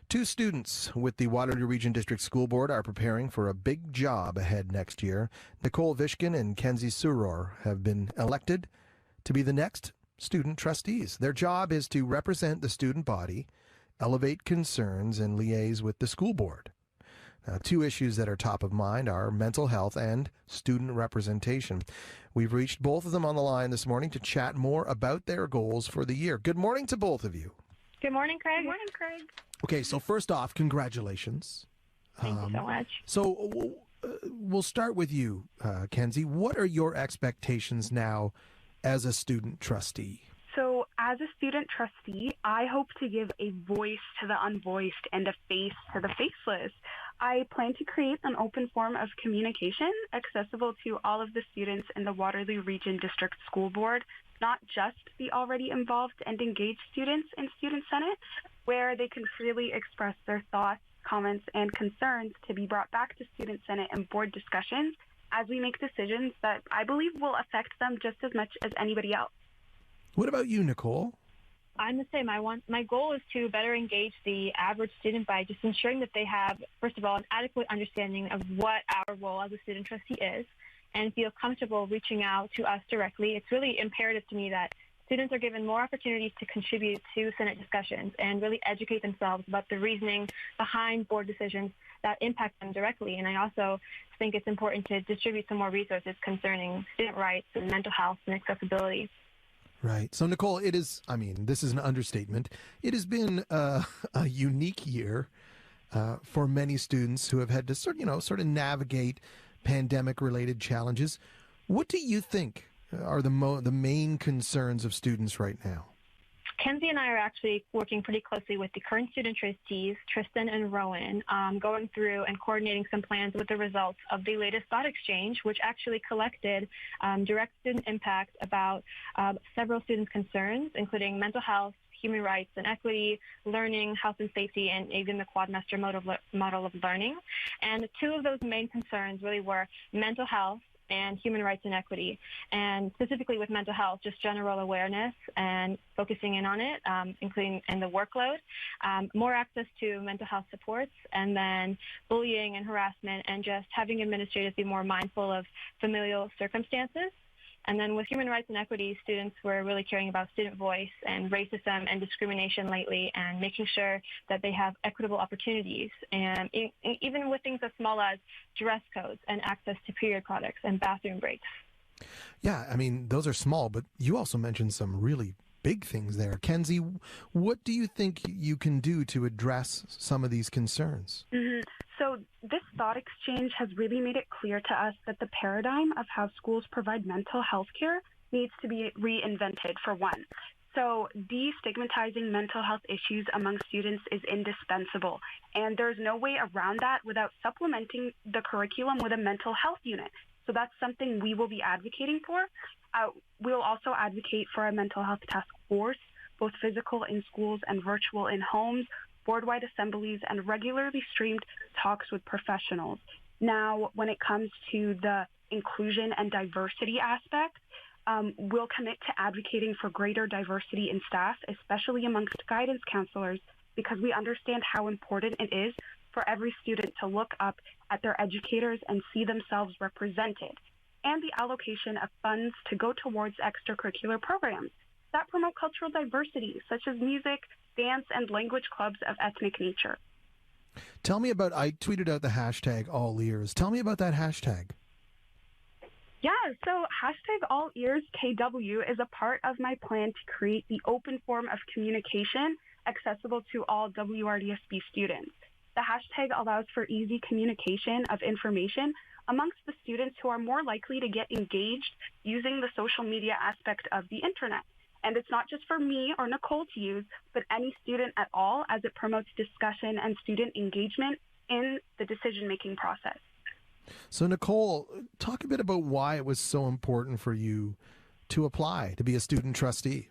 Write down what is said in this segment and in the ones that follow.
Two students with the Waterloo Region District School Board are preparing for a big job ahead next year. Nicole Vishkin and Kenzy Soror have been elected to be the next student trustees. Their job is to represent the student body, elevate concerns, and liaise with the school board. Now, two issues that are top of mind are mental health and student representation. We've reached both of them on the line this morning to chat more about their goals for the year. Good morning to both of you. Good morning, Craig. Good morning, Craig. Okay, so first off, congratulations. Thank you so much. So we'll start with you, Kenzy. What are your expectations now as a student trustee? So as a student trustee, I hope to give a voice to the unvoiced and a face to the faceless. I plan to create an open form of communication accessible to all of the students in the Waterloo Region District School Board, not just the already involved and engaged students in Student Senate, where they can freely express their thoughts, comments, and concerns to be brought back to Student Senate and board discussions as we make decisions that I believe will affect them just as much as anybody else. What about you, Nicole? I'm the same. My goal is to better engage the average student by just ensuring that they have, first of all, an adequate understanding of what our role as a student trustee is and feel comfortable reaching out to us directly. It's really imperative to me that students are given more opportunities to contribute to Senate discussions and really educate themselves about the reasoning behind board decisions that impact them directly. And I also think it's important to distribute some more resources concerning student rights and mental health and accessibility. Right. So, Nicole, this is an understatement. It has been a unique year for many students who have had to sort of navigate pandemic-related challenges. What do you think are the main concerns of students right now? Kenzy and I are actually working pretty closely with the current student trustees, Tristan and Rowan, going through and coordinating some plans with the results of the latest thought exchange, which actually collected direct student impact about several students' concerns, including mental health, human rights and equity, learning, health and safety, and even the quadmester model of learning. And two of those main concerns really were mental health and human rights and equity, and specifically with mental health, just general awareness and focusing in on it, including in the workload, more access to mental health supports, and then bullying and harassment, and just having administrators be more mindful of familial circumstances. And then with human rights and equity, students were really caring about student voice and racism and discrimination lately, and making sure that they have equitable opportunities, and even with things as small as dress codes and access to period products and bathroom breaks. Yeah, those are small, but you also mentioned some really big things there. Kenzy, what do you think you can do to address some of these concerns? Mm-hmm. So this thought exchange has really made it clear to us that the paradigm of how schools provide mental health care needs to be reinvented, for one. So destigmatizing mental health issues among students is indispensable, and there's no way around that without supplementing the curriculum with a mental health unit. So that's something we will be advocating for. We'll also advocate for a mental health task force, both physical in schools and virtual in homes, board-wide assemblies, and regularly streamed talks with professionals. Now, when it comes to the inclusion and diversity aspect, we'll commit to advocating for greater diversity in staff, especially amongst guidance counselors, because we understand how important it is for every student to look up at their educators and see themselves represented, and the allocation of funds to go towards extracurricular programs that promote cultural diversity, such as music, dance, and language clubs of ethnic nature. Tell me about, I tweeted out the hashtag all ears. Tell me about that hashtag. Yeah, so hashtag all ears KW is a part of my plan to create the open form of communication accessible to all WRDSB students. The hashtag allows for easy communication of information amongst the students who are more likely to get engaged using the social media aspect of the internet. And it's not just for me or Nicole to use, but any student at all, as it promotes discussion and student engagement in the decision-making process. So, Nicole, talk a bit about why it was so important for you to apply to be a student trustee.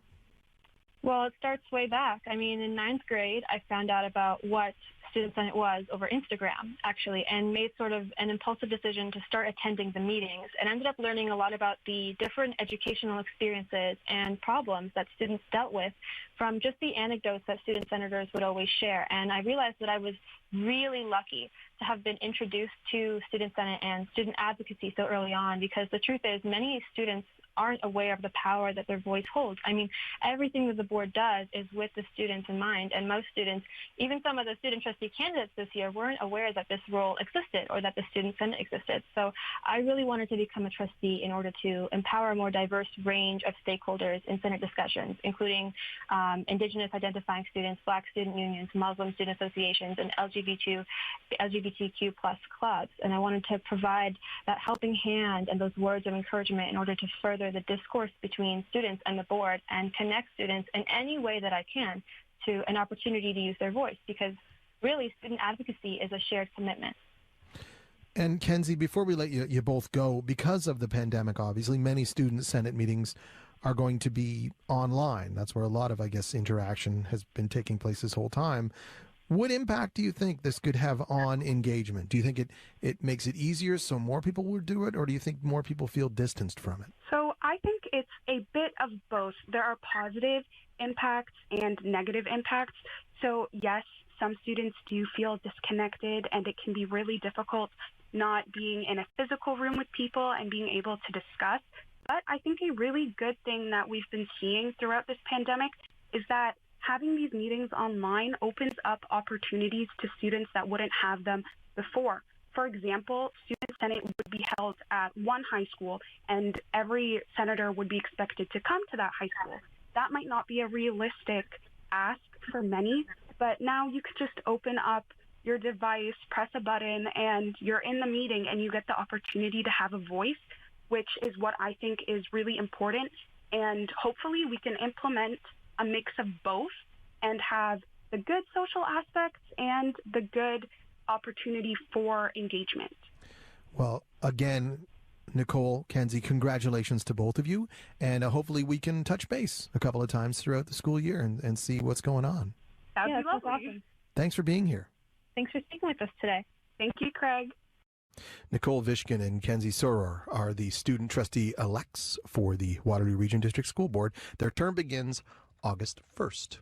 Well, it starts way back. In ninth grade, I found out about what Student Senate was over Instagram, actually, and made sort of an impulsive decision to start attending the meetings, and ended up learning a lot about the different educational experiences and problems that students dealt with from just the anecdotes that student senators would always share. And I realized that I was really lucky to have been introduced to Student Senate and student advocacy so early on, because the truth is many students aren't aware of the power that their voice holds. I mean, everything that the board does is with the students in mind, and most students, even some of the student trustee candidates this year, weren't aware that this role existed or that the Student Senate existed. So I really wanted to become a trustee in order to empower a more diverse range of stakeholders in Senate discussions, including Indigenous identifying students, Black student unions, Muslim student associations, and LGBTQ plus clubs. And I wanted to provide that helping hand and those words of encouragement in order to further the discourse between students and the board and connect students in any way that I can to an opportunity to use their voice, because really student advocacy is a shared commitment. And Kenzy, before we let you both go, because of the pandemic, obviously many student Senate meetings are going to be online. That's where a lot of, I guess, interaction has been taking place this whole time. What impact do you think this could have on engagement? Do you think it makes it easier so more people will do it, or do you think more people feel distanced from it? So I think it's a bit of both. There are positive impacts and negative impacts. So yes, some students do feel disconnected, and it can be really difficult not being in a physical room with people and being able to discuss. But I think a really good thing that we've been seeing throughout this pandemic is that having these meetings online opens up opportunities to students that wouldn't have them before. For example, Student Senate would be held at one high school, and every senator would be expected to come to that high school. That might not be a realistic ask for many, but now you could just open up your device, press a button, and you're in the meeting, and you get the opportunity to have a voice, which is what I think is really important. And hopefully we can implement a mix of both and have the good social aspects and the good opportunity for engagement. Well, again, Nicole, Kenzy, congratulations to both of you. And hopefully we can touch base a couple of times throughout the school year and see what's going on. That'd be lovely. Awesome. Thanks for being here. Thanks for speaking with us today. Thank you, Craig. Nicole Vishkin and Kenzy Soror are the student trustee-elects for the Waterloo Region District School Board. Their term begins August 1st.